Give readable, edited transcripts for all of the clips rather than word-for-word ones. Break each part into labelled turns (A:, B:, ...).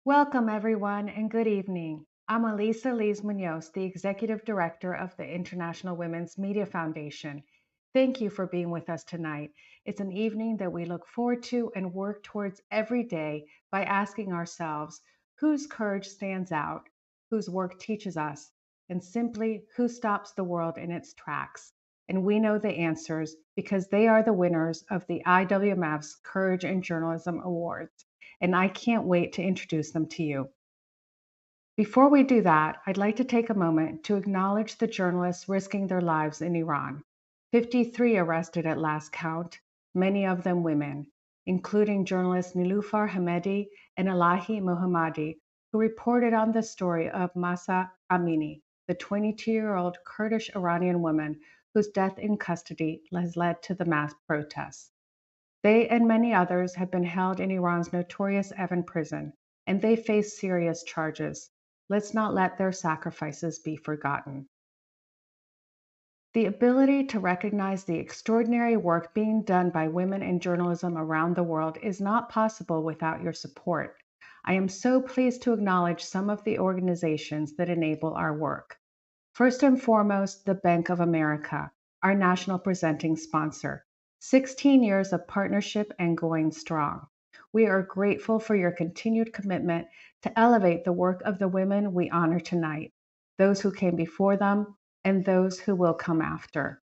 A: Welcome, everyone, and good evening. I'm Elisa Liz Munoz, the Executive Director of the International Women's Media Foundation. Thank you for being with us tonight. It's an evening that we look forward to and work towards every day by asking ourselves whose courage stands out, whose work teaches us, and simply who stops the world in its tracks. And we know the answers because they are the winners of the IWMF's Courage in Journalism Awards, and I can't wait to introduce them to you. Before we do that, I'd like to take a moment to acknowledge the journalists risking their lives in Iran. 53 arrested at last count, many of them women, including journalists Nilufar Hamedi and Elahi Mohammadi, who reported on the story of Masa Amini, the 22-year-old Kurdish Iranian woman whose death in custody has led to the mass protests. They and many others have been held in Iran's notorious Evin prison, and they face serious charges. Let's not let their sacrifices be forgotten. The ability to recognize the extraordinary work being done by women in journalism around the world is not possible without your support. I am so pleased to acknowledge some of the organizations that enable our work. First and foremost, the Bank of America, our national presenting sponsor. 16 years of partnership and going strong. We are grateful for your continued commitment to elevate the work of the women we honor tonight, those who came before them, and those who will come after.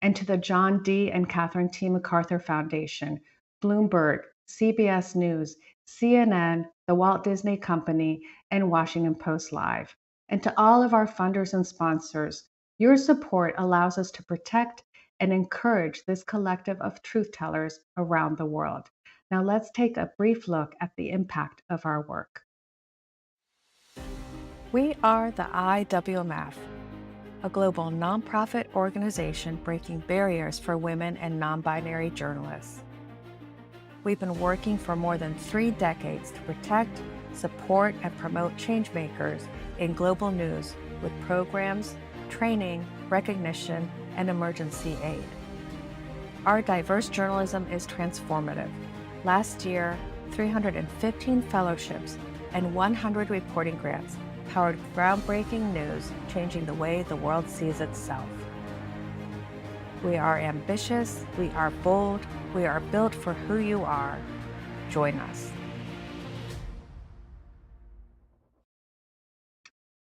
A: And to the John D. and Catherine T. MacArthur Foundation, Bloomberg, CBS News, CNN, the Walt Disney Company, and Washington Post Live. And to all of our funders and sponsors, your support allows us to protect and encourage this collective of truth tellers around the world. Now let's take a brief look at the impact of our work. We are the IWMF, a global nonprofit organization breaking barriers for women and non-binary journalists. We've been working for more than 3 decades to protect, support, and promote changemakers in global news with programs, training, recognition, and emergency aid. Our diverse journalism is transformative. Last year, 315 fellowships and 100 reporting grants powered groundbreaking news, changing the way the world sees itself. We are ambitious, we are bold, we are built for who you are. Join us.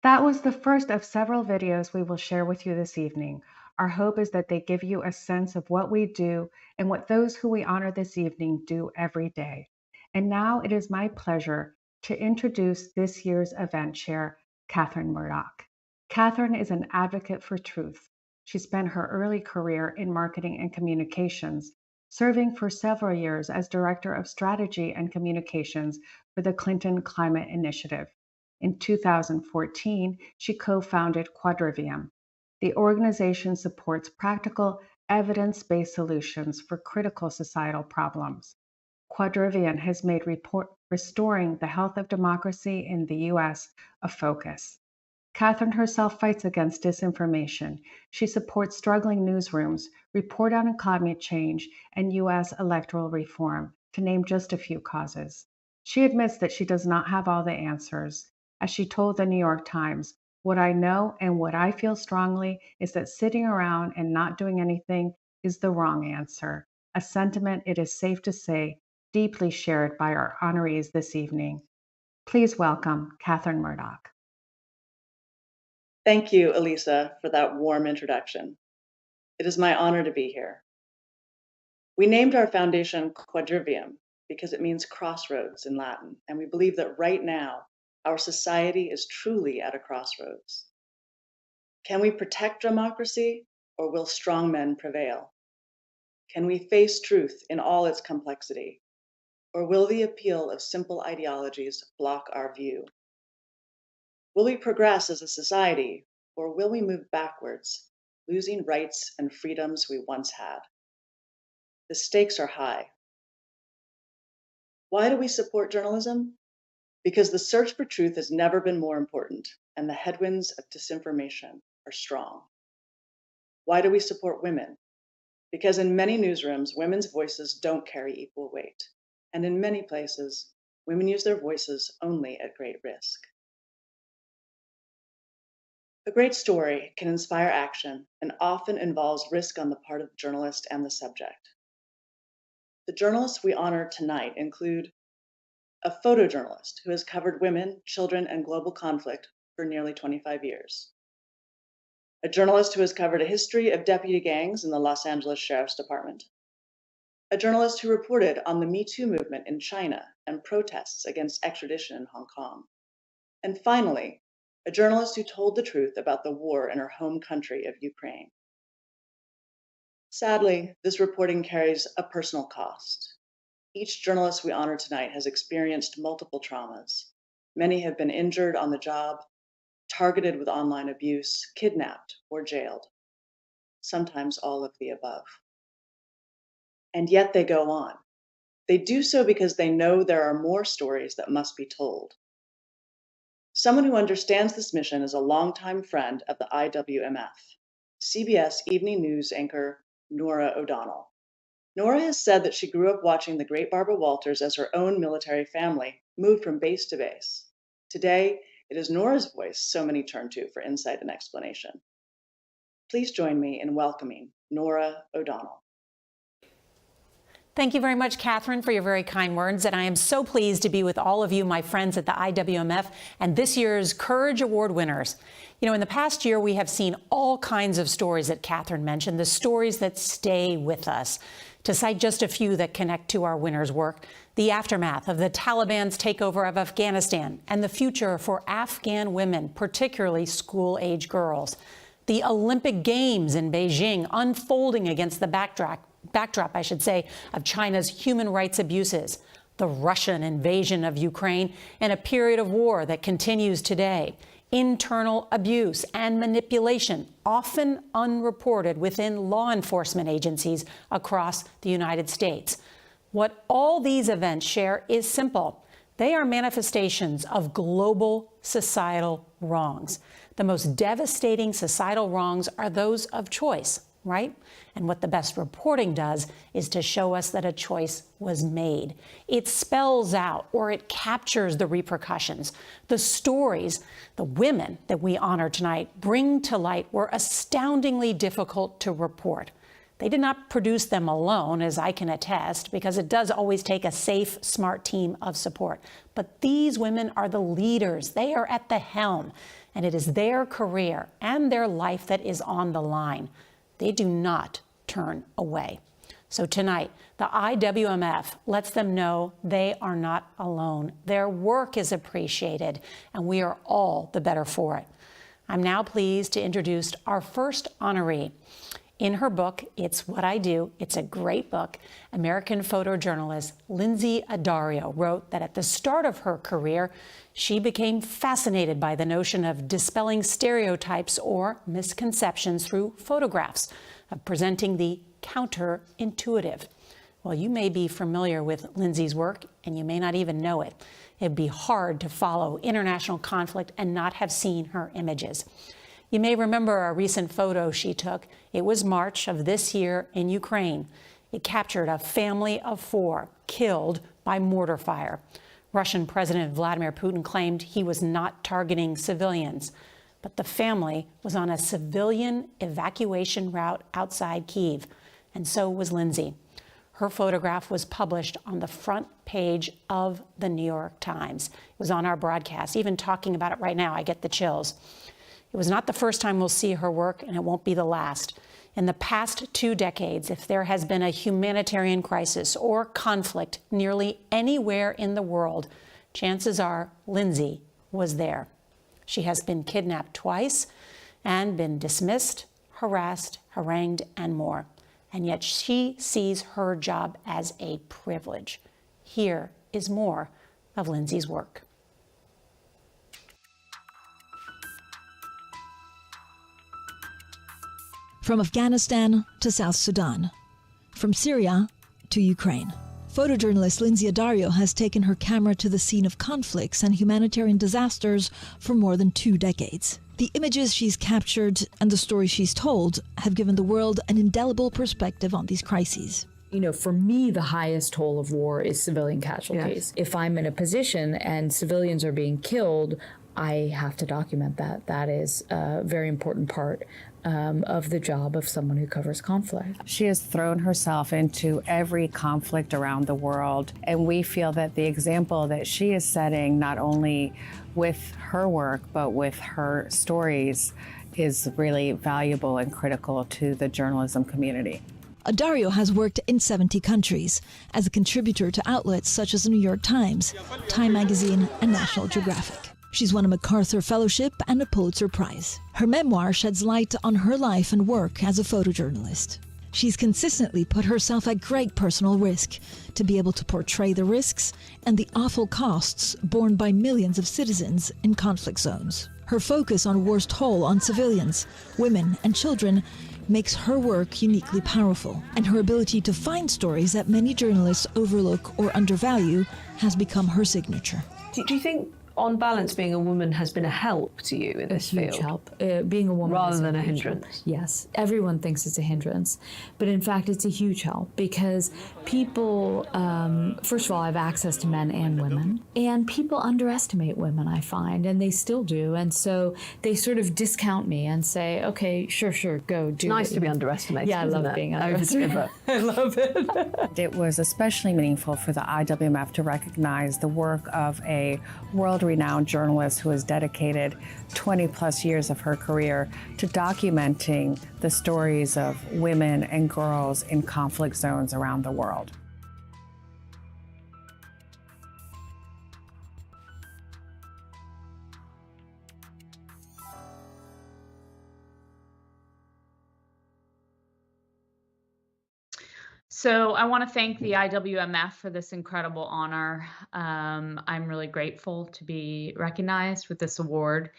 A: That was the first of several videos we will share with you this evening. Our hope is that they give you a sense of what we do and what those who we honor this evening do every day. And now it is my pleasure to introduce this year's event chair, Catherine Murdoch. Catherine is an advocate for truth. She spent her early career in marketing and communications, serving for several years as Director of Strategy and Communications for the Clinton Climate Initiative. In 2014, she co-founded Quadrivium. The organization supports practical, evidence-based solutions for critical societal problems. Quadrivium has made restoring the health of democracy in the U.S. a focus. Catherine herself fights against disinformation. She supports struggling newsrooms, report on climate change, and U.S. electoral reform, to name just a few causes. She admits that she does not have all the answers. As she told the New York Times, "What I know and what I feel strongly is that sitting around and not doing anything is the wrong answer," a sentiment, it is safe to say, deeply shared by our honorees this evening. Please welcome Catherine Murdoch.
B: Thank you, Elisa, for that warm introduction. It is my honor to be here. We named our foundation Quadrivium because it means crossroads in Latin, and we believe that right now, our society is truly at a crossroads. Can we protect democracy, or will strong men prevail? Can we face truth in all its complexity, or will the appeal of simple ideologies block our view? Will we progress as a society, or will we move backwards, losing rights and freedoms we once had? The stakes are high. Why do we support journalism? Because the search for truth has never been more important, and the headwinds of disinformation are strong. Why do we support women? Because in many newsrooms, women's voices don't carry equal weight, and in many places, women use their voices only at great risk. A great story can inspire action and often involves risk on the part of the journalist and the subject. The journalists we honor tonight include a photojournalist who has covered women, children, and global conflict for nearly 25 years. A journalist who has covered a history of deputy gangs in the Los Angeles Sheriff's Department. A journalist who reported on the Me Too movement in China and protests against extradition in Hong Kong. And finally, a journalist who told the truth about the war in her home country of Ukraine. Sadly, this reporting carries a personal cost. Each journalist we honor tonight has experienced multiple traumas. Many have been injured on the job, targeted with online abuse, kidnapped, or jailed. Sometimes all of the above. And yet they go on. They do so because they know there are more stories that must be told. Someone who understands this mission is a longtime friend of the IWMF, CBS Evening News anchor Norah O'Donnell. Norah has said that she grew up watching the great Barbara Walters as her own military family moved from base to base. Today, it is Norah's voice so many turn to for insight and explanation. Please join me in welcoming Norah O'Donnell.
C: Thank you very much, Catherine, for your very kind words. And I am so pleased to be with all of you, my friends at the IWMF, and this year's Courage Award winners. You know, in the past year, we have seen all kinds of stories that Catherine mentioned, the stories that stay with us. To cite just a few that connect to our winners' work, the aftermath of the Taliban's takeover of Afghanistan and the future for Afghan women, particularly school-age girls. The Olympic Games in Beijing unfolding against the backdrop, of China's human rights abuses, the Russian invasion of Ukraine, and a period of war that continues today, internal abuse and manipulation, often unreported within law enforcement agencies across the United States. What all these events share is simple. They are manifestations of global societal wrongs. The most devastating societal wrongs are those of choice, right? And what the best reporting does is to show us that a choice was made. It spells out, or it captures the repercussions. The stories the women that we honor tonight bring to light were astoundingly difficult to report. They did not produce them alone, as I can attest, because it does always take a safe, smart team of support. But these women are the leaders. They are at the helm, and it is their career and their life that is on the line. They do not turn away. So tonight, the IWMF lets them know they are not alone. Their work is appreciated, and we are all the better for it. I'm now pleased to introduce our first honoree. In her book, It's What I Do, it's a great book, American photojournalist Lindsay Addario wrote that at the start of her career, she became fascinated by the notion of dispelling stereotypes or misconceptions through photographs, of presenting the counterintuitive. Well, you may be familiar with Lindsay's work, and you may not even know it. It'd be hard to follow international conflict and not have seen her images. You may remember a recent photo she took. It was March of this year in Ukraine. It captured a family of 4 killed by mortar fire. Russian President Vladimir Putin claimed he was not targeting civilians, but the family was on a civilian evacuation route outside Kyiv, and so was Lindsay. Her photograph was published on the front page of the New York Times. It was on our broadcast. Even talking about it right now, I get the chills. It was not the first time we'll see her work, and it won't be the last. In the past 2 decades, if there has been a humanitarian crisis or conflict nearly anywhere in the world, chances are Lindsay was there. She has been kidnapped twice and been dismissed, harassed, harangued, and more. And yet she sees her job as a privilege. Here is more of Lindsay's work.
D: From Afghanistan to South Sudan, from Syria to Ukraine, photojournalist Lindsay Addario has taken her camera to the scene of conflicts and humanitarian disasters for more than 2 decades. The images she's captured and the stories she's told have given the world an indelible perspective on these crises.
E: You know, for me, the highest toll of war is civilian casualties.
F: Yes.
E: If I'm in a position and civilians are being killed, I have to document that. That is a very important part of the job of someone who covers conflict.
G: She has thrown herself into every conflict around the world, and we feel that the example that she is setting, not only with her work, but with her stories, is really valuable and critical to the journalism community.
D: Dario has worked in 70 countries as a contributor to outlets such as the New York Times, Time Magazine, and National Geographic. She's won a MacArthur Fellowship and a Pulitzer Prize. Her memoir sheds light on her life and work as a photojournalist. She's consistently put herself at great personal risk to be able to portray the risks and the awful costs borne by millions of citizens in conflict zones. Her focus on war's toll on civilians, women, and children makes her work uniquely powerful, and her ability to find stories that many journalists overlook or undervalue has become her signature.
F: Do you think, on balance, being a woman has been a help to you in this field?
E: Huge help. Being a woman
F: Rather
E: is
F: than a
E: huge
F: hindrance.
E: help. Yes, everyone thinks it's a hindrance, but in fact it's a huge help because people, first of all, have access to men and women, and people underestimate women, I find, and they still do, and so they sort of discount me and say, okay, sure, go do it.
F: Nice to be underestimated.
E: Yeah, I love being underestimated. I love it.
G: It was especially meaningful for the IWMF to recognize the work of a world-renowned journalist who has dedicated 20 plus years of her career to documenting the stories of women and girls in conflict zones around the world.
H: So I want to thank the IWMF for this incredible honor. I'm really grateful to be recognized with this award.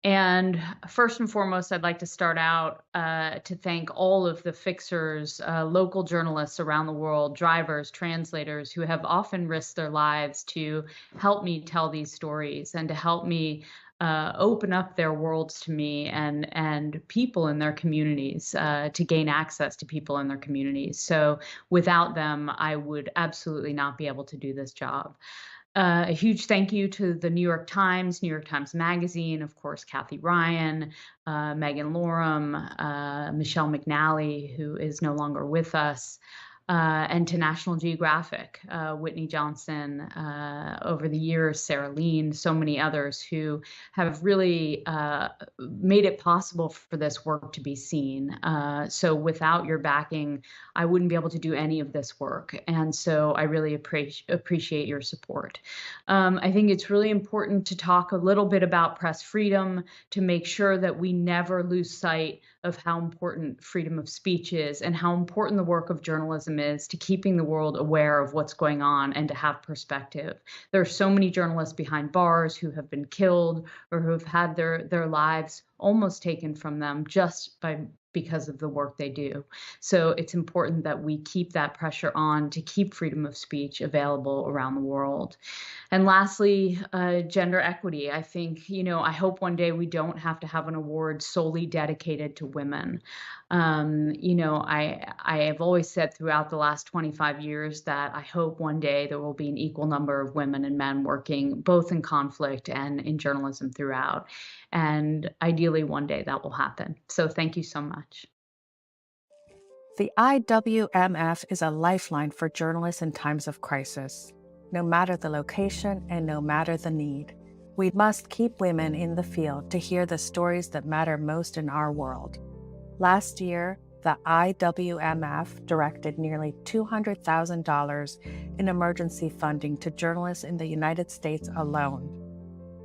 H: And first and foremost, I'd like to start out to thank all of the fixers, local journalists around the world, drivers, translators, who have often risked their lives to help me tell these stories and to help me open up their worlds to me and people in their communities, to gain access to people in their communities. So without them, I would absolutely not be able to do this job. A huge thank you to the New York Times Magazine, of course, Kathy Ryan, Megan Loram, Michelle McNally, who is no longer with us, and to National Geographic, Whitney Johnson, over the years, Sarah Lean, so many others who have really made it possible for this work to be seen. So without your backing, I wouldn't be able to do any of this work. And so I really appreciate your support. I think it's really important to talk a little bit about press freedom to make sure that we never lose sight of how important freedom of speech is and how important the work of journalism is to keeping the world aware of what's going on and to have perspective. There are so many journalists behind bars who have been killed or who have had their lives almost taken from them just because of the work they do. So it's important that we keep that pressure on to keep freedom of speech available around the world. And lastly, gender equity. I think, I hope one day we don't have to have an award solely dedicated to women. I have always said throughout the last 25 years that I hope one day there will be an equal number of women and men working both in conflict and in journalism throughout. And ideally one day that will happen. So thank you so much.
G: The IWMF is a lifeline for journalists in times of crisis, no matter the location and no matter the need. We must keep women in the field to hear the stories that matter most in our world. Last year, the IWMF directed nearly $200,000 in emergency funding to journalists in the United States alone.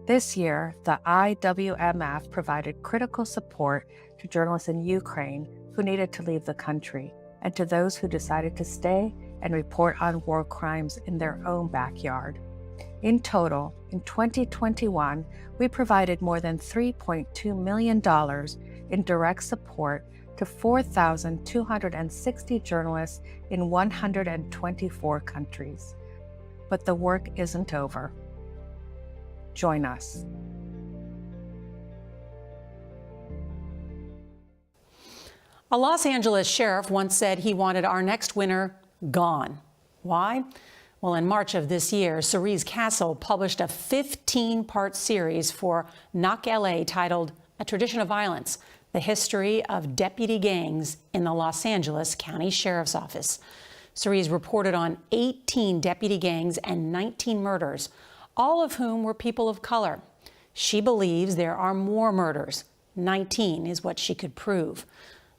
G: This year, the IWMF provided critical support to journalists in Ukraine who needed to leave the country, and to those who decided to stay and report on war crimes in their own backyard. In total, in 2021, we provided more than $3.2 million in direct support to 4,260 journalists in 124 countries. But the work isn't over. Join us.
C: A Los Angeles sheriff once said he wanted our next winner gone. Why? Well, in March of this year, Cerise Castle published a 15-part series for Knock LA titled A Tradition of Violence, the history of deputy gangs in the Los Angeles County Sheriff's Office. Cerise reported on 18 deputy gangs and 19 murders, all of whom were people of color. She believes there are more murders. 19 is what she could prove.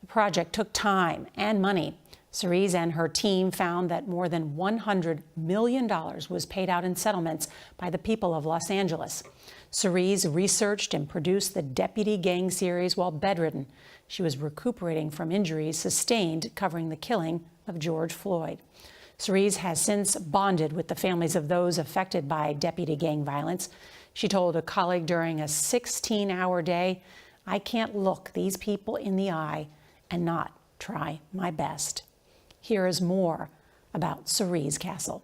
C: The project took time and money. Cerise and her team found that more than $100 million was paid out in settlements by the people of Los Angeles. Cerise researched and produced the Deputy Gang series while bedridden. She was recuperating from injuries sustained covering the killing of George Floyd. Cerise has since bonded with the families of those affected by deputy gang violence. She told a colleague during a 16-hour day, "I can't look these people in the eye and not try my best." Here is more about Cerise Castle.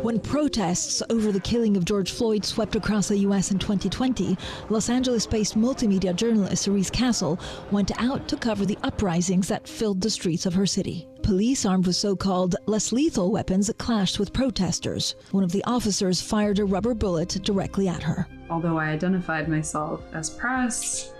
D: When protests over the killing of George Floyd swept across the U.S. in 2020, Los Angeles-based multimedia journalist Cerise Castle went out to cover the uprisings that filled the streets of her city. Police armed with so-called less lethal weapons clashed with protesters. One of the officers fired a rubber bullet directly at her.
I: Although I identified myself as press,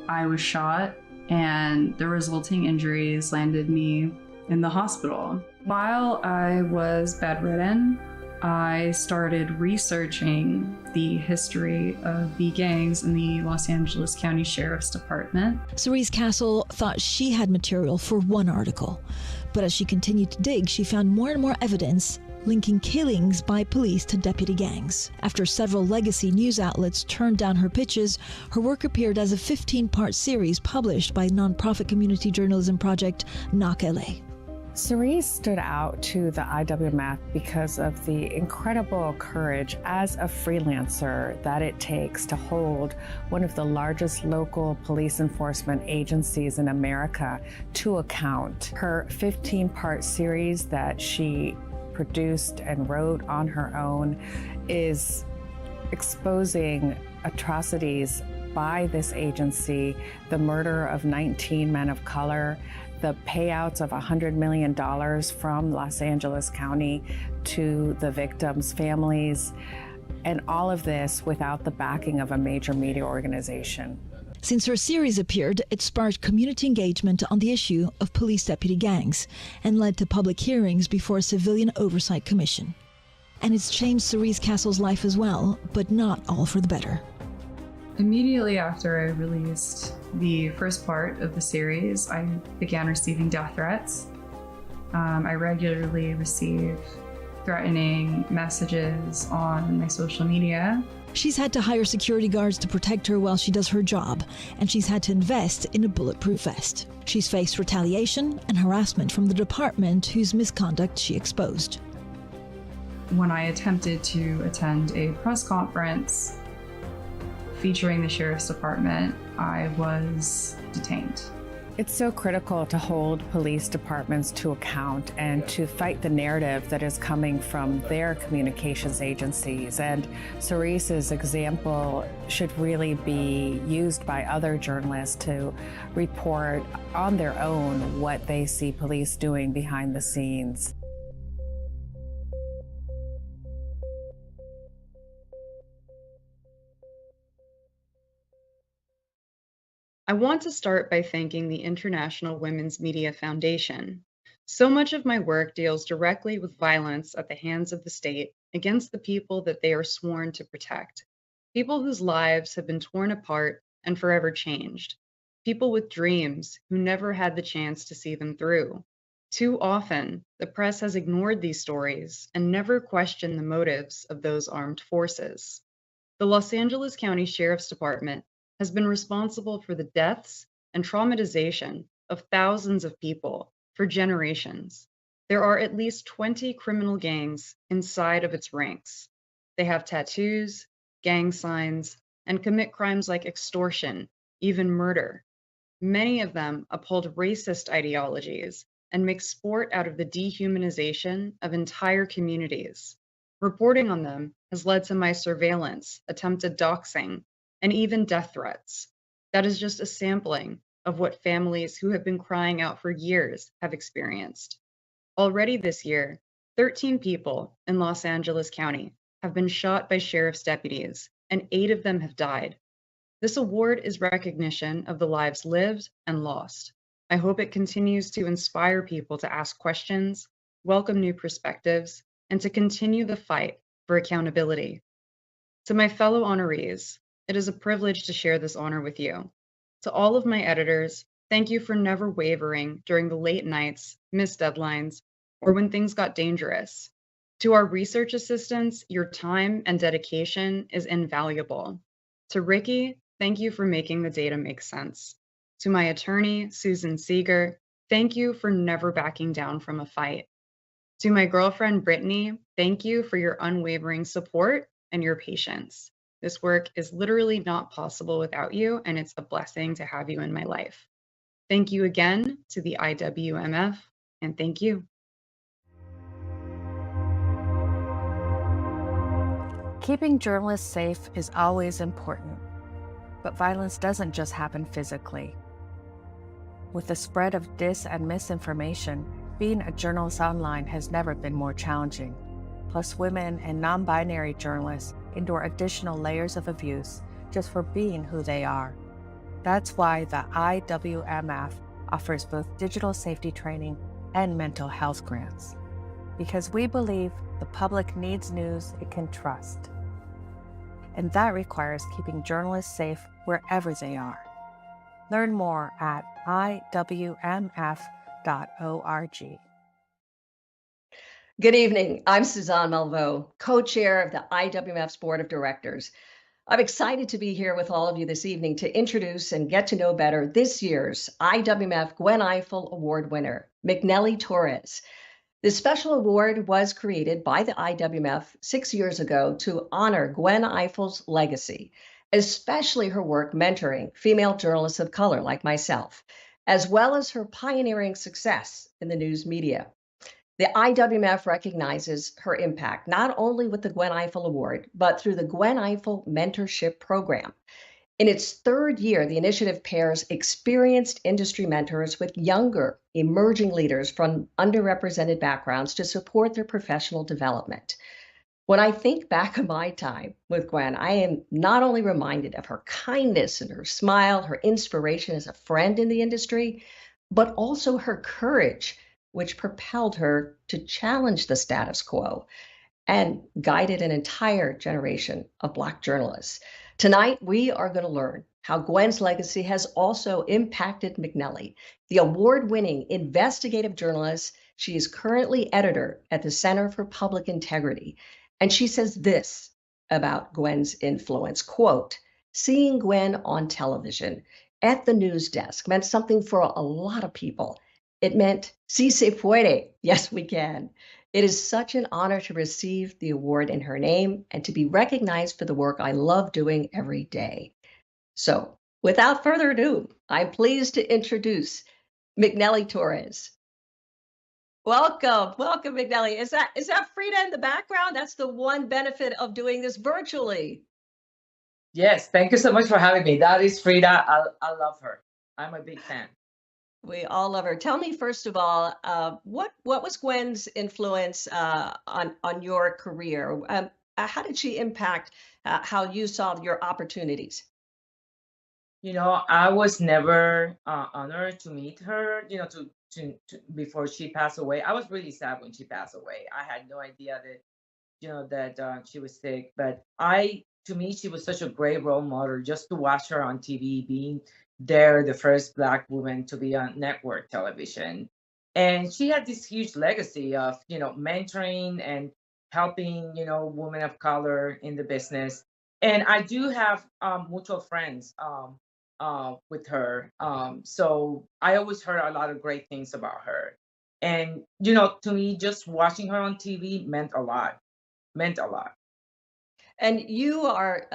I: I was shot, and the resulting injuries landed me in the hospital. While I was bedridden, I started researching the history of the gangs in the Los Angeles County Sheriff's Department.
D: Cerise Castle thought she had material for one article, but as she continued to dig, she found more and more evidence linking killings by police to deputy gangs. After several legacy news outlets turned down her pitches, her work appeared as a 15-part series published by nonprofit community journalism project Knock LA.
G: Cerise stood out to the IWMF because of the incredible courage as a freelancer that it takes to hold one of the largest local police enforcement agencies in America to account. Her 15-part series that she produced and wrote on her own is exposing atrocities by this agency, the murder of 19 men of color, the payouts of $100 million from Los Angeles County to the victims' families, and all of this without the backing of a major media organization.
D: Since her series appeared, it sparked community engagement on the issue of police deputy gangs and led to public hearings before a civilian oversight commission. And it's changed Cerise Castle's life as well, but not all for the better.
I: Immediately after I released the first part of the series, I began receiving death threats. I regularly receive threatening messages on my social media.
D: She's had to hire security guards to protect her while she does her job, and she's had to invest in a bulletproof vest. She's faced retaliation and harassment from the department whose misconduct she exposed.
I: When I attempted to attend a press conference featuring the Sheriff's Department, I was detained.
G: It's so critical to hold police departments to account and to fight the narrative that is coming from their communications agencies. And Cerise's example should really be used by other journalists to report on their own what they see police doing behind the scenes.
J: I want to start by thanking the International Women's Media Foundation. So much of my work deals directly with violence at the hands of the state against the people that they are sworn to protect. People whose lives have been torn apart and forever changed. People with dreams who never had the chance to see them through. Too often, the press has ignored these stories and never questioned the motives of those armed forces. The Los Angeles County Sheriff's Department has been responsible for the deaths and traumatization of thousands of people for generations. There are at least 20 criminal gangs inside of its ranks. They have tattoos, gang signs, and commit crimes like extortion, even murder. Many of them uphold racist ideologies and make sport out of the dehumanization of entire communities. Reporting on them has led to my surveillance, attempted doxing, and even death threats. That is just a sampling of what families who have been crying out for years have experienced. Already this year, 13 people in Los Angeles County have been shot by sheriff's deputies, and 8 of them have died. This award is recognition of the lives lived and lost. I hope it continues to inspire people to ask questions, welcome new perspectives, and to continue the fight for accountability. To my fellow honorees, it is a privilege to share this honor with you. To all of my editors, thank you for never wavering during the late nights, missed deadlines, or when things got dangerous. To our research assistants, your time and dedication is invaluable. To Ricky, thank you for making the data make sense. To my attorney, Susan Seeger, thank you for never backing down from a fight. To my girlfriend, Brittany, thank you for your unwavering support and your patience. This work is literally not possible without you, and it's a blessing to have you in my life. Thank you again to the IWMF, and thank you.
G: Keeping journalists safe is always important, but violence doesn't just happen physically. With the spread of dis and misinformation, being a journalist online has never been more challenging. Plus, women and non-binary journalists endure additional layers of abuse just for being who they are. That's why the IWMF offers both digital safety training and mental health grants. Because we believe the public needs news it can trust. And that requires keeping journalists safe wherever they are. Learn more at iwmf.org.
K: Good evening. I'm Suzanne Malveaux, co-chair of the IWMF's Board of Directors. I'm excited to be here with all of you this evening to introduce and get to know better this year's IWMF Gwen Ifill Award winner, McNelly Torres. This special award was created by the IWMF 6 years ago to honor Gwen Ifill's legacy, especially her work mentoring female journalists of color like myself, as well as her pioneering success in the news media. The IWMF recognizes her impact not only with the Gwen Ifill Award, but through the Gwen Ifill Mentorship Program. In its third year, the initiative pairs experienced industry mentors with younger, emerging leaders from underrepresented backgrounds to support their professional development. When I think back on my time with Gwen, I am not only reminded of her kindness and her smile, her inspiration as a friend in the industry, but also her courage, which propelled her to challenge the status quo and guided an entire generation of Black journalists. Tonight, we are going to learn how Gwen's legacy has also impacted McNelly, the award-winning investigative journalist. She is currently editor at the Center for Public Integrity. And she says this about Gwen's influence, quote, "Seeing Gwen on television at the news desk meant something for a lot of people. It meant, si se puede, yes, we can. It is such an honor to receive the award in her name and to be recognized for the work I love doing every day." So, without further ado, I'm pleased to introduce McNelly Torres. Welcome, McNelly. Is that Frida in the background? That's the one benefit of doing this virtually.
L: Yes, thank you so much for having me. That is Frida. I love her. I'm a big fan.
K: We all love her. Tell me, first of all, what was Gwen's influence on your career? How did she impact how you saw your opportunities?
L: You know, I was never honored to meet her. You know, to before she passed away. I was really sad when she passed away. I had no idea that that she was sick. But to me, she was such a great role model. Just to watch her on TV, being there, the first Black woman to be on network television. And she had this huge legacy of, mentoring and helping, women of color in the business. And I do have mutual friends with her. So I always heard a lot of great things about her. And, to me, just watching her on TV meant a lot, meant a lot.
K: And you are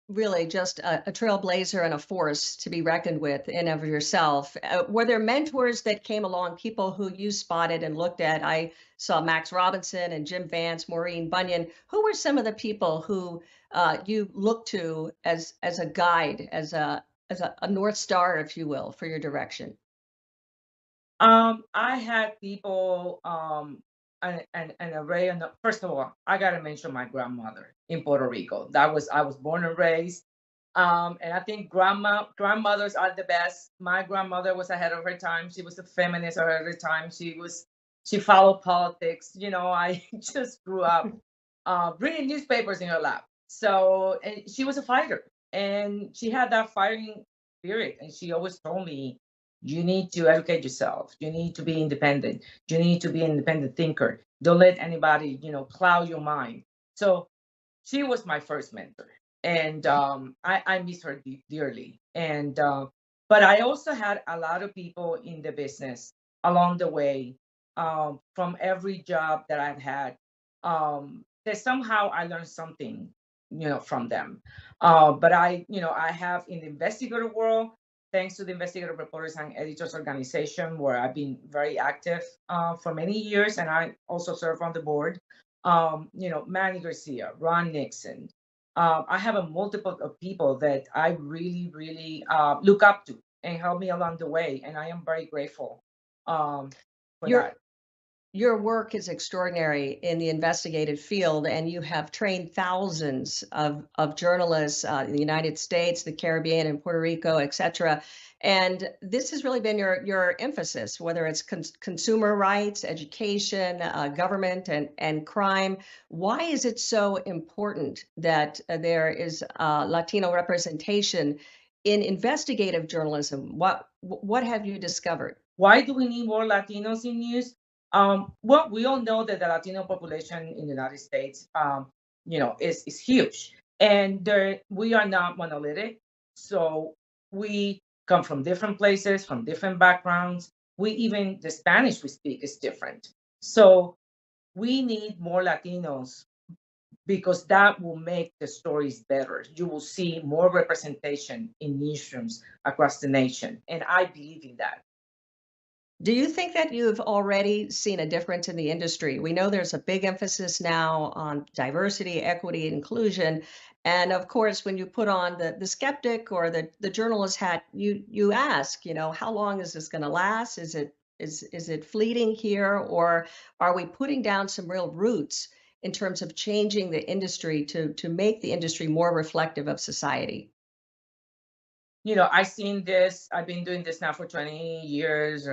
K: really just a trailblazer and a force to be reckoned with in of yourself. Were there mentors that came along, people who you spotted and looked at? I saw Max Robinson and Jim Vance, Maureen Bunyan. Who were some of the people who you looked to as a guide, as a North Star, if you will, for your direction?
L: I had people, an array. And first of all, I gotta mention my grandmother in Puerto Rico. I was born and raised. And I think grandmothers are the best. My grandmother was ahead of her time. She was a feminist ahead of her time. She followed politics. You know, I just grew up reading newspapers in her lap. So, and she was a fighter, and she had that fighting spirit. And she always told me, you need to educate yourself. You need to be independent. You need to be an independent thinker. Don't let anybody, cloud your mind. So she was my first mentor, and I miss her dearly. And but I also had a lot of people in the business along the way, from every job that I've had, that somehow I learned something, from them. But I have in the investigative world, thanks to the Investigative Reporters and Editors Organization, where I've been very active for many years, and I also serve on the board. Manny Garcia, Ron Nixon. I have a multiple of people that I really, really look up to and help me along the way, and I am very grateful for
K: Your
L: that.
K: your work is extraordinary in the investigative field, and you have trained thousands of journalists in the United States, the Caribbean, and Puerto Rico, et cetera. And this has really been your emphasis, whether it's consumer rights, education, government, and crime. Why is it so important that there is Latino representation in investigative journalism? What have you discovered?
L: Why do we need more Latinos in news? Well, we all know that the Latino population in the United States, is huge, and we are not monolithic. So we come from different places, from different backgrounds. The Spanish we speak is different. So we need more Latinos because that will make the stories better. You will see more representation in newsrooms across the nation, and I believe in that.
K: Do you think that you've already seen a difference in the industry? We know there's a big emphasis now on diversity, equity, inclusion. And of course, when you put on the skeptic or the journalist hat, you ask, how long is this going to last? Is it fleeting here, or are we putting down some real roots in terms of changing the industry to make the industry more reflective of society?
L: I've seen this. I've been doing this now for 20 years,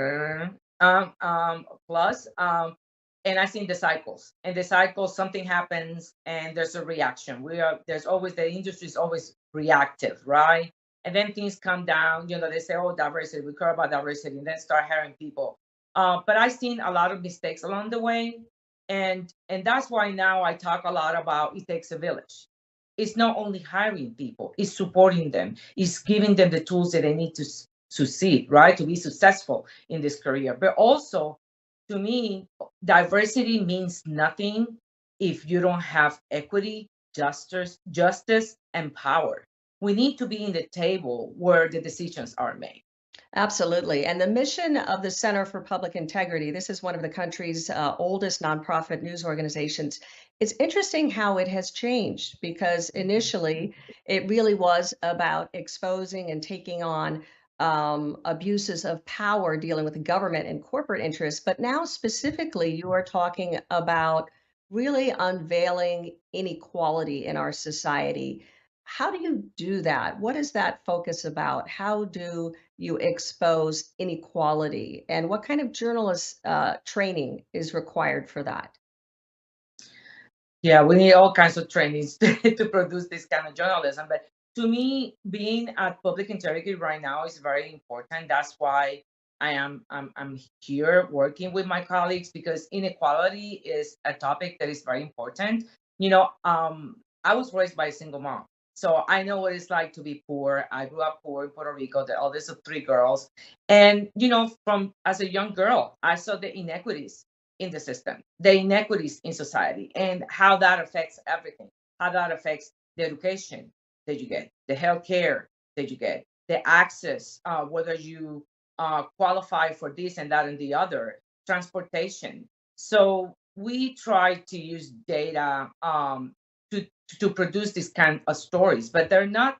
L: plus, and I've seen the cycles. And the cycles, something happens, and there's a reaction. There's always the industry is always reactive, right? And then things come down. They say, "Oh, diversity. We care about diversity," and then start hiring people. But I've seen a lot of mistakes along the way, and that's why now I talk a lot about it takes a village. It's not only hiring people, it's supporting them, it's giving them the tools that they need to succeed, right? To be successful in this career. But also, to me, diversity means nothing if you don't have equity, justice, and power. We need to be in the table where the decisions are made.
K: Absolutely. And the mission of the Center for Public Integrity, this is one of the country's oldest nonprofit news organizations. It's interesting how it has changed because initially it really was about exposing and taking on abuses of power dealing with the government and corporate interests. But now specifically, you are talking about really unveiling inequality in our society. How do you do that? What is that focus about? How do you expose inequality? And what kind of journalist training is required for that?
L: Yeah, we need all kinds of trainings to produce this kind of journalism. But to me, being at public integrity right now is very important. That's why I'm here working with my colleagues because inequality is a topic that is very important. I was raised by a single mom. So I know what it's like to be poor. I grew up poor in Puerto Rico, the oldest of three girls. And, from as a young girl, I saw the inequities in the system, the inequities in society, and how that affects everything, how that affects the education, that you get, the health care that you get, the access, whether you qualify for this and that and the other, transportation. So we try to use data to produce this kind of stories, but they're not,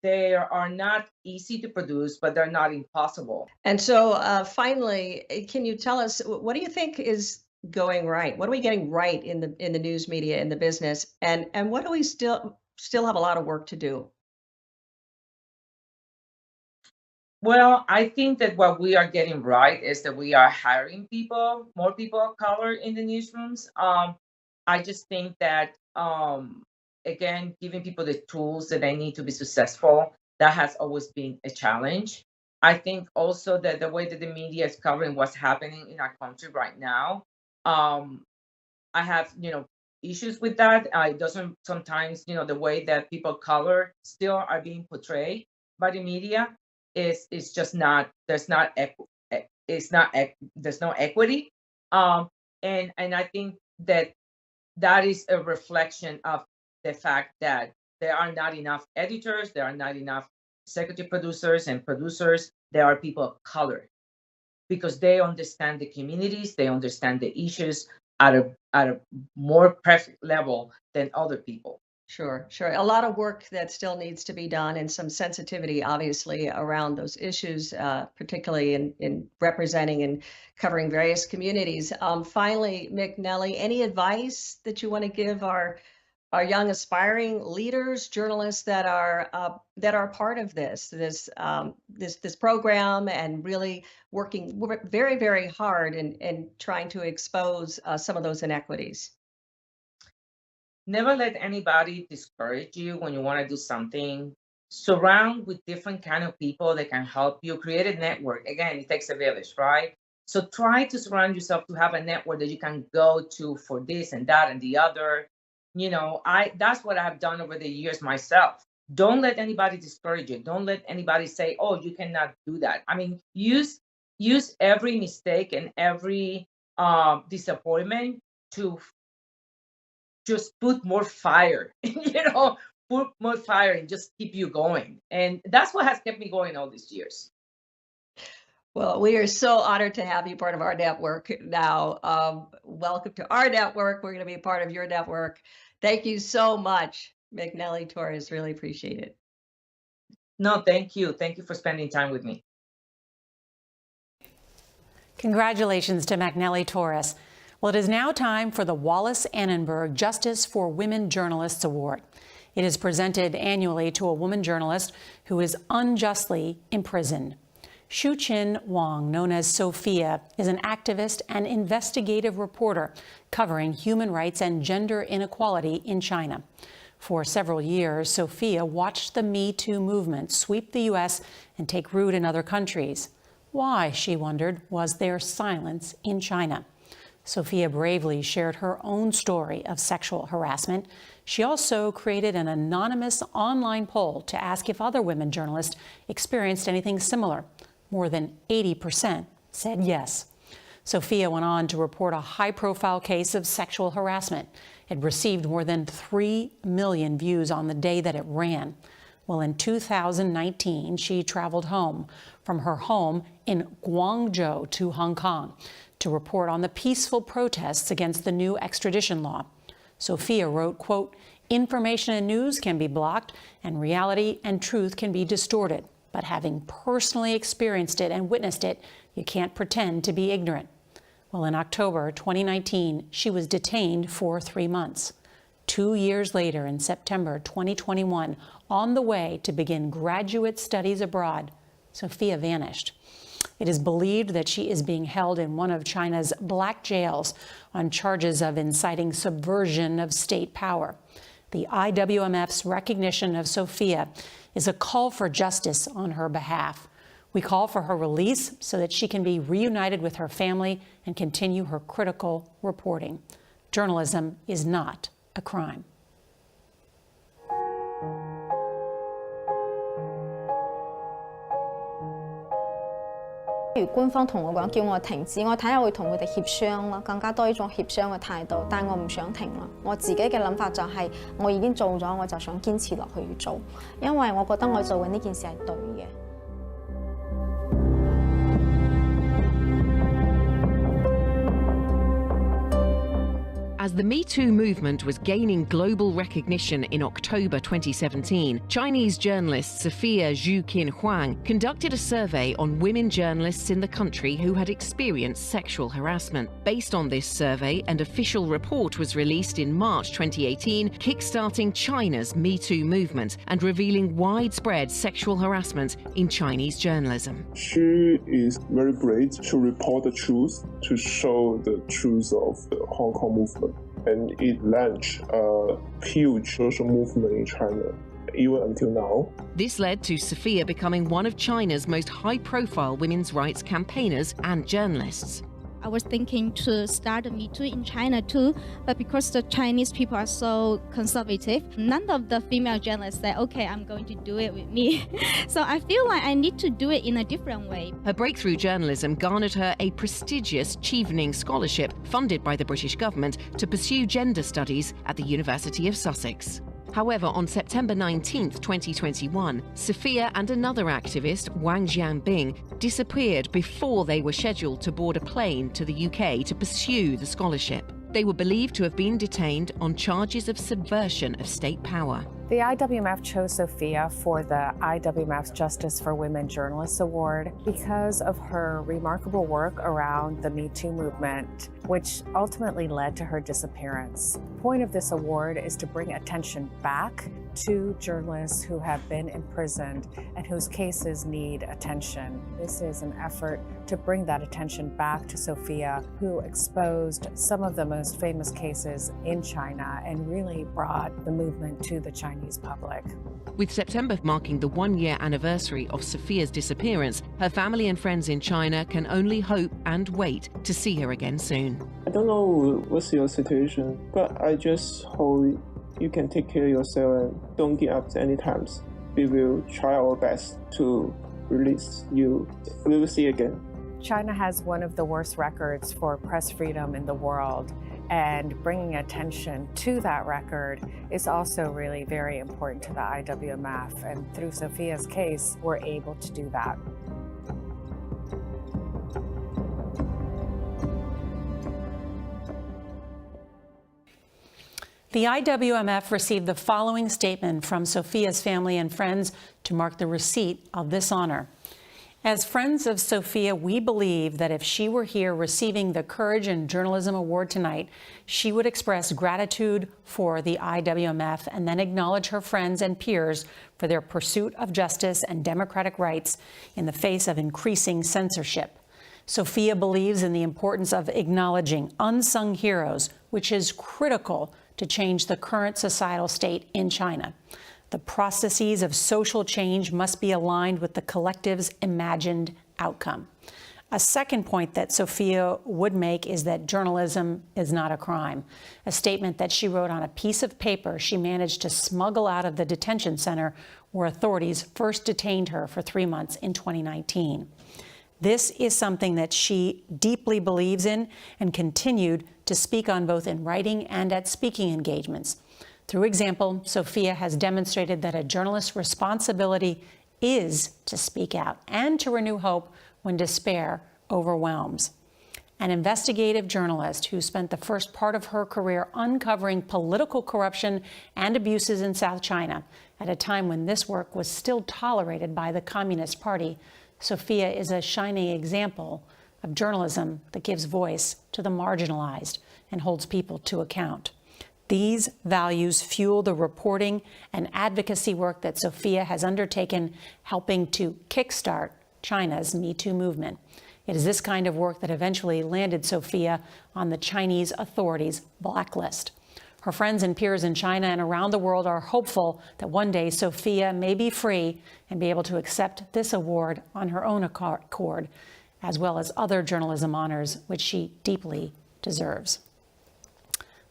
L: they are not easy to produce, but they're not impossible.
K: And so finally, can you tell us, what do you think is going right? What are we getting right in the news media, in the business? And what do we still have a lot of work to do?
L: Well, I think that what we are getting right is that we are hiring people, more people of color in the newsrooms. I just think that, again, giving people the tools that they need to be successful, that has always been a challenge. I think also that the way that the media is covering what's happening in our country right now, I have, issues with that. It doesn't sometimes, the way that people of color still are being portrayed by the media is just not, there's not there's no equity. And I think that is a reflection of the fact that there are not enough editors, there are not enough executive producers and producers. There are people of color because they understand the communities, they understand the issues at a more perfect level than other people.
K: Sure, sure. A lot of work that still needs to be done, and some sensitivity, obviously, around those issues, particularly in representing and covering various communities. Finally, McNelly, any advice that you want to give our young aspiring leaders, journalists that are part of this program, and really working very, very hard in trying to expose some of those inequities?
L: Never let anybody discourage you when you want to do something. Surround with different kind of people that can help you. Create a network. Again, it takes a village, right? So try to surround yourself to have a network that you can go to for this and that and the other. That's what I've done over the years myself. Don't let anybody discourage you. Don't let anybody say, "Oh, you cannot do that." I mean, use every mistake and every disappointment to just put more fire, put more fire and just keep you going. And that's what has kept me going all these years.
K: Well, we are so honored to have you part of our network now. Welcome to our network. We're going to be part of your network. Thank you so much, McNelly Torres. Really appreciate it.
L: No, thank you. Thank you for spending time with me.
C: Congratulations to McNelly Torres. Well, it is now time for the Wallace Annenberg Justice for Women Journalists Award. It is presented annually to a woman journalist who is unjustly imprisoned. Shu-Chin Wang, known as Sophia, is an activist and investigative reporter covering human rights and gender inequality in China. For several years, Sophia watched the Me Too movement sweep the U.S. and take root in other countries. Why, she wondered, was there silence in China? Sophia bravely shared her own story of sexual harassment. She also created an anonymous online poll to ask if other women journalists experienced anything similar. More than 80% said yes. Sophia went on to report a high-profile case of sexual harassment. It received more than 3 million views on the day that it ran. Well, in 2019, she traveled home from her home in Guangzhou to Hong Kong to report on the peaceful protests against the new extradition law. Sophia wrote, quote, "Information and news can be blocked, and reality and truth can be distorted. But having personally experienced it and witnessed it, you can't pretend to be ignorant." Well, in October 2019, she was detained for 3 months. 2 years later, in September 2021, on the way to begin graduate studies abroad, Sophia vanished. It is believed that she is being held in one of China's black jails on charges of inciting subversion of state power. The IWMF's recognition of Sophia is a call for justice on her behalf. We call for her release so that she can be reunited with her family and continue her critical reporting. Journalism is not a crime.
M: 如官方同我講叫我停止，我睇下會同佢哋協商咯，更加多呢種協商嘅態度。但我唔想停咯，我自己嘅諗法就係我已經做咗，我就想堅持落去要做，因為我覺得我做緊呢件事係對嘅。
N: As the Me Too movement was gaining global recognition in October 2017, Chinese journalist Sophia Zhu Huang conducted a survey on women journalists in the country who had experienced sexual harassment. Based on this survey, an official report was released in March 2018, kickstarting China's Me Too movement and revealing widespread sexual harassment in Chinese journalism.
O: She is very brave to report the truth, to show the truth of the Hong Kong movement. And it launched a huge social movement in China, even until now.
N: This led to Sophia becoming one of China's most high-profile women's rights campaigners and journalists.
P: I was thinking to start a Me Too in China too, but because the Chinese people are so conservative, none of the female journalists said, okay, I'm going to do it with me. So I feel like I need to do it in a different way.
N: Her breakthrough journalism garnered her a prestigious Chevening Scholarship funded by the British government to pursue gender studies at the University of Sussex. However, on September 19, 2021, Sophia and another activist, Wang Jianbing, disappeared before they were scheduled to board a plane to the UK to pursue the scholarship. They were believed to have been detained on charges of subversion of state power.
G: The IWMF chose Sophia for the IWMF's Justice for Women Journalists Award because of her remarkable work around the Me Too movement, which ultimately led to her disappearance. The point of this award is to bring attention back to journalists who have been imprisoned and whose cases need attention. This is an effort to bring that attention back to Sophia, who exposed some of the most famous cases in China and really brought the movement to the Chinese public.
N: With September marking the one-year anniversary of Sophia's disappearance, her family and friends in China can only hope and wait to see her again soon.
O: I don't know what's your situation, but I just hope you can take care of yourself and don't give up any times. We will try our best to release you. We will see you again.
G: China has one of the worst records for press freedom in the world, and bringing attention to that record is also really very important to the IWMF, and through Sophia's case, we're able to do that.
C: The IWMF received the following statement from Sophia's family and friends to mark the receipt of this honor. As friends of Sophia, we believe that if she were here receiving the Courage in Journalism Award tonight, she would express gratitude for the IWMF and then acknowledge her friends and peers for their pursuit of justice and democratic rights in the face of increasing censorship. Sophia believes in the importance of acknowledging unsung heroes, which is critical to change the current societal state in China. The processes of social change must be aligned with the collective's imagined outcome. A second point that Sophia would make is that journalism is not a crime, a statement that she wrote on a piece of paper she managed to smuggle out of the detention center where authorities first detained her for 3 months in 2019. This is something that she deeply believes in and continued to speak on both in writing and at speaking engagements. Through example, Sophia has demonstrated that a journalist's responsibility is to speak out and to renew hope when despair overwhelms. An investigative journalist who spent the first part of her career uncovering political corruption and abuses in South China at a time when this work was still tolerated by the Communist Party, Sophia is a shining example of journalism that gives voice to the marginalized and holds people to account. These values fuel the reporting and advocacy work that Sophia has undertaken, helping to kickstart China's Me Too movement. It is this kind of work that eventually landed Sophia on the Chinese authorities' blacklist. Her friends and peers in China and around the world are hopeful that one day Sophia may be free and be able to accept this award on her own accord, as well as other journalism honors, which she deeply deserves.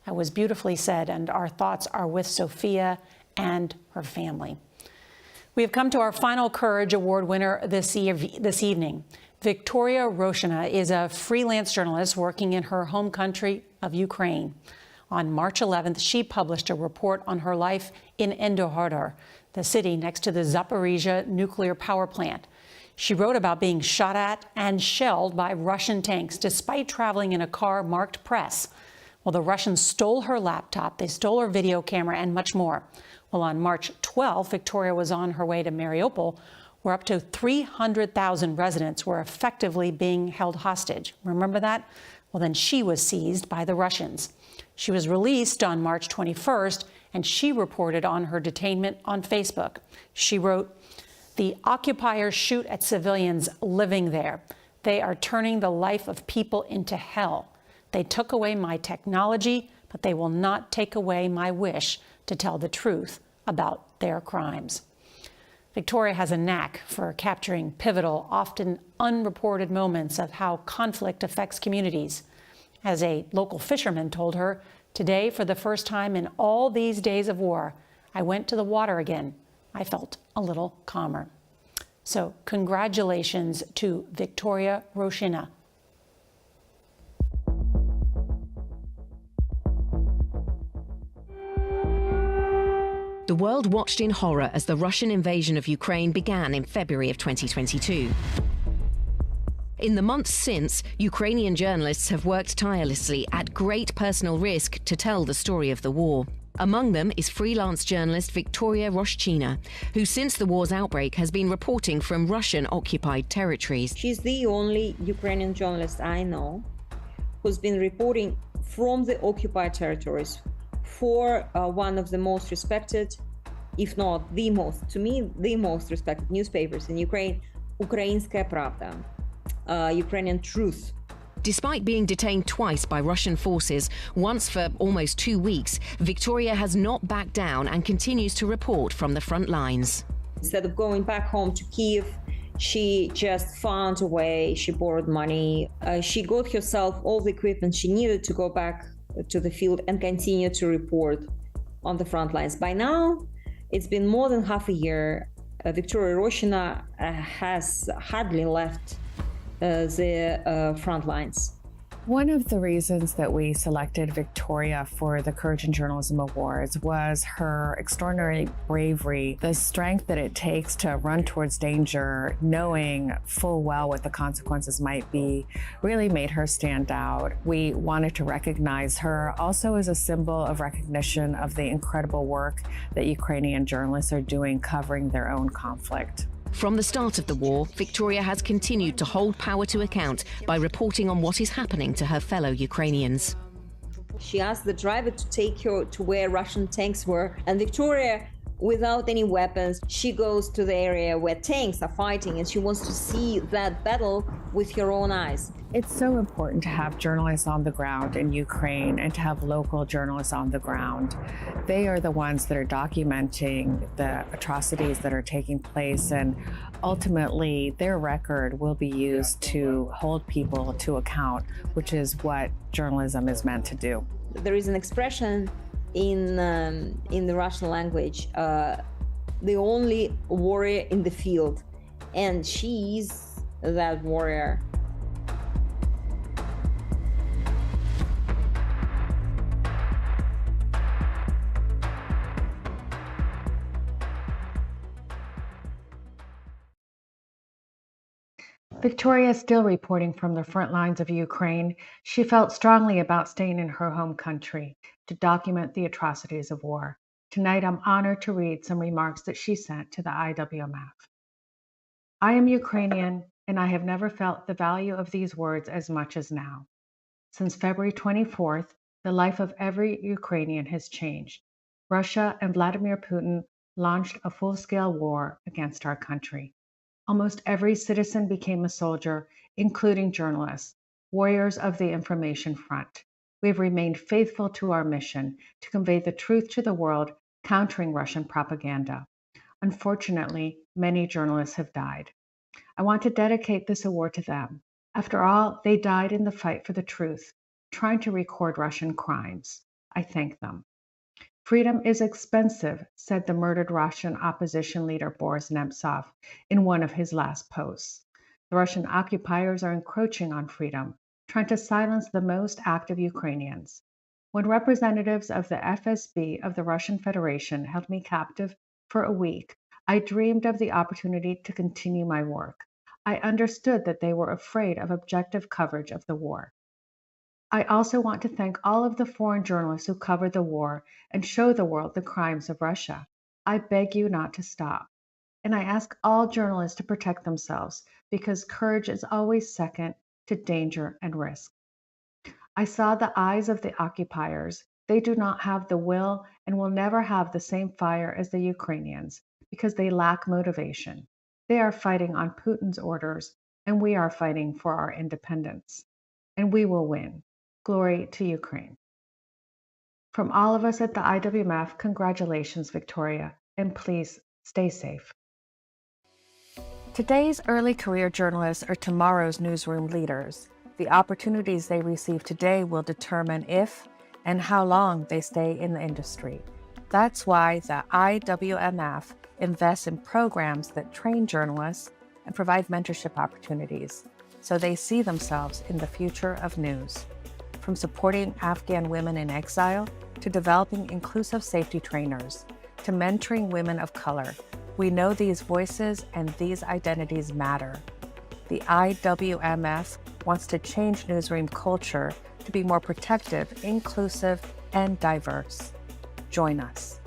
C: That was beautifully said, and our thoughts are with Sophia and her family. We have come to our final Courage Award winner this evening. Victoria Roshina is a freelance journalist working in her home country of Ukraine. On March 11th, she published a report on her life in Endohardar, the city next to the Zaporizhia nuclear power plant. She wrote about being shot at and shelled by Russian tanks despite traveling in a car marked press. Well, the Russians stole her laptop, they stole her video camera, and much more. Well, on March 12th, Victoria was on her way to Mariupol, where up to 300,000 residents were effectively being held hostage. Remember that? Well, then she was seized by the Russians. She was released on March 21st, and she reported on her detainment on Facebook. She wrote, "The occupiers shoot at civilians living there. They are turning the life of people into hell. They took away my technology, but they will not take away my wish to tell the truth about their crimes." Victoria has a knack for capturing pivotal, often unreported moments of how conflict affects communities. As a local fisherman told her, "Today, for the first time in all these days of war, I went to the water again. I felt a little calmer." So congratulations to Victoria Roshina.
N: The world watched in horror as the Russian invasion of Ukraine began in February of 2022. In the months since, Ukrainian journalists have worked tirelessly at great personal risk to tell the story of the war. Among them is freelance journalist Victoria Roshina, who since the war's outbreak has been reporting from Russian-occupied territories.
Q: She's the only Ukrainian journalist I know who's been reporting from the occupied territories for one of the most respected, if not the most, to me, the most respected newspapers in Ukraine, Ukrainskaya Pravda, Ukrainian Truth.
N: Despite being detained twice by Russian forces, once for almost 2 weeks, Victoria has not backed down and continues to report from the front lines.
Q: Instead of going back home to Kyiv, she just found a way. She borrowed money. She got herself all the equipment she needed to go back to the field and continue to report on the front lines. By now, it's been more than half a year. Victoria Roshina has hardly left the front lines.
G: One of the reasons that we selected Victoria for the Courage in Journalism Awards was her extraordinary bravery, the strength that it takes to run towards danger, knowing full well what the consequences might be, really made her stand out. We wanted to recognize her also as a symbol of recognition of the incredible work that Ukrainian journalists are doing covering their own conflict.
N: From the start of the war, Victoria has continued to hold power to account by reporting on what is happening to her fellow Ukrainians.
Q: She asked the driver to take her to where Russian tanks were, and Victoria, without any weapons, she goes to the area where tanks are fighting, and she wants to see that battle with her own eyes.
G: It's so important to have journalists on the ground in Ukraine and to have local journalists on the ground. They are the ones that are documenting the atrocities that are taking place, and ultimately their record will be used to hold people to account, which is what journalism is meant to do.
Q: There is an expression in the Russian language, the only warrior in the field, and she's that warrior.
A: Victoria is still reporting from the front lines of Ukraine. She felt strongly about staying in her home country to document the atrocities of war. Tonight, I'm honored to read some remarks that she sent to the IWMF. "I am Ukrainian, and I have never felt the value of these words as much as now. Since February 24th, the life of every Ukrainian has changed. Russia and Vladimir Putin launched a full-scale war against our country. Almost every citizen became a soldier, including journalists, warriors of the information front. We have remained faithful to our mission to convey the truth to the world, countering Russian propaganda. Unfortunately, many journalists have died. I want to dedicate this award to them. After all, they died in the fight for the truth, trying to record Russian crimes. I thank them." Freedom is expensive, said the murdered Russian opposition leader Boris Nemtsov in one of his last posts. The Russian occupiers are encroaching on freedom, trying to silence the most active Ukrainians. When representatives of the FSB of the Russian Federation held me captive for a week, I dreamed of the opportunity to continue my work. I understood that they were afraid of objective coverage of the war. I also want to thank all of the foreign journalists who covered the war and show the world the crimes of Russia. I beg you not to stop. And I ask all journalists to protect themselves because courage is always second to danger and risk. I saw the eyes of the occupiers. They do not have the will and will never have the same fire as the Ukrainians because they lack motivation. They are fighting on Putin's orders, and we are fighting for our independence. And we will win. Glory to Ukraine. From all of us at the IWMF, congratulations, Victoria, and please stay safe.
G: Today's early career journalists are tomorrow's newsroom leaders. The opportunities they receive today will determine if and how long they stay in the industry. That's why the IWMF invests in programs that train journalists and provide mentorship opportunities so they see themselves in the future of news. From supporting Afghan women in exile to developing inclusive safety trainers to mentoring women of color, we know these voices and these identities matter. The IWMF wants to change newsroom culture to be more protective, inclusive, and diverse. Join us.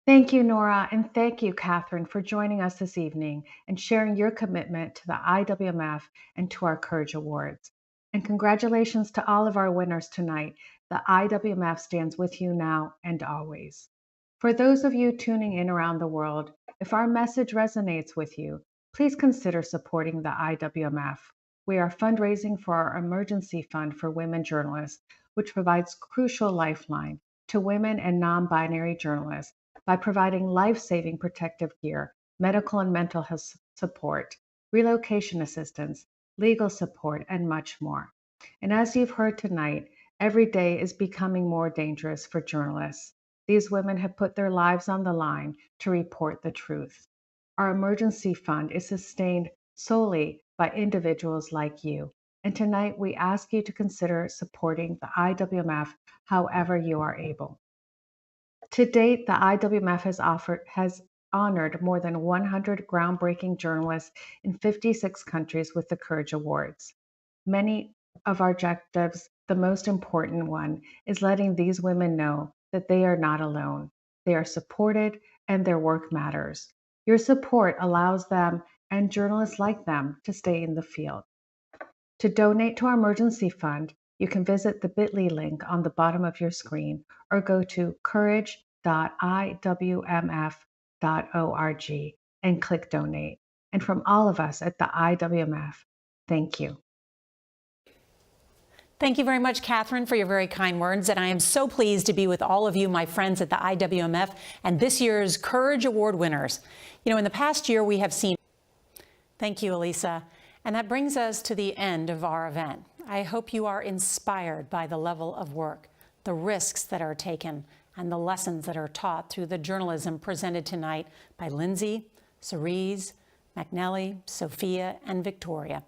A: Thank you, Nora, and thank you, Catherine, for joining us this evening and sharing your commitment to the IWMF and to our Courage Awards. And congratulations to all of our winners tonight. The IWMF stands with you now and always. For those of you tuning in around the world, if our message resonates with you, please consider supporting the IWMF. We are fundraising for our emergency fund for women journalists, which provides crucial lifeline to women and non-binary journalists by providing life-saving protective gear, medical and mental health support, relocation assistance, legal support, and much more. And as you've heard tonight, every day is becoming more dangerous for journalists. These women have put their lives on the line to report the truth. Our emergency fund is sustained solely by individuals like you. And tonight we ask you to consider supporting the IWMF however you are able. To date, the IWMF has honored more than 100 groundbreaking journalists in 56 countries with the Courage Awards. Many of our objectives, the most important one, is letting these women know that they are not alone. They are supported and their work matters. Your support allows them and journalists like them to stay in the field. To donate to our emergency fund, you can visit the bit.ly link on the bottom of your screen or go to courage.iwmf.org and click donate. And from all of us at the IWMF, thank you.
C: Thank you very much, Catherine, for your very kind words. And I am so pleased to be with all of you, my friends at the IWMF, and this year's Courage Award winners. You know, in the past year, we have seen... Thank you, Elisa. And that brings us to the end of our event. I hope you are inspired by the level of work, the risks that are taken, and the lessons that are taught through the journalism presented tonight by Lindsay, Cerise, McNelly, Sophia, and Victoria.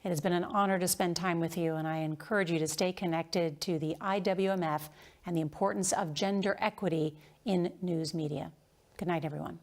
C: It has been an honor to spend time with you, and I encourage you to stay connected to the IWMF and the importance of gender equity in news media. Good night, everyone.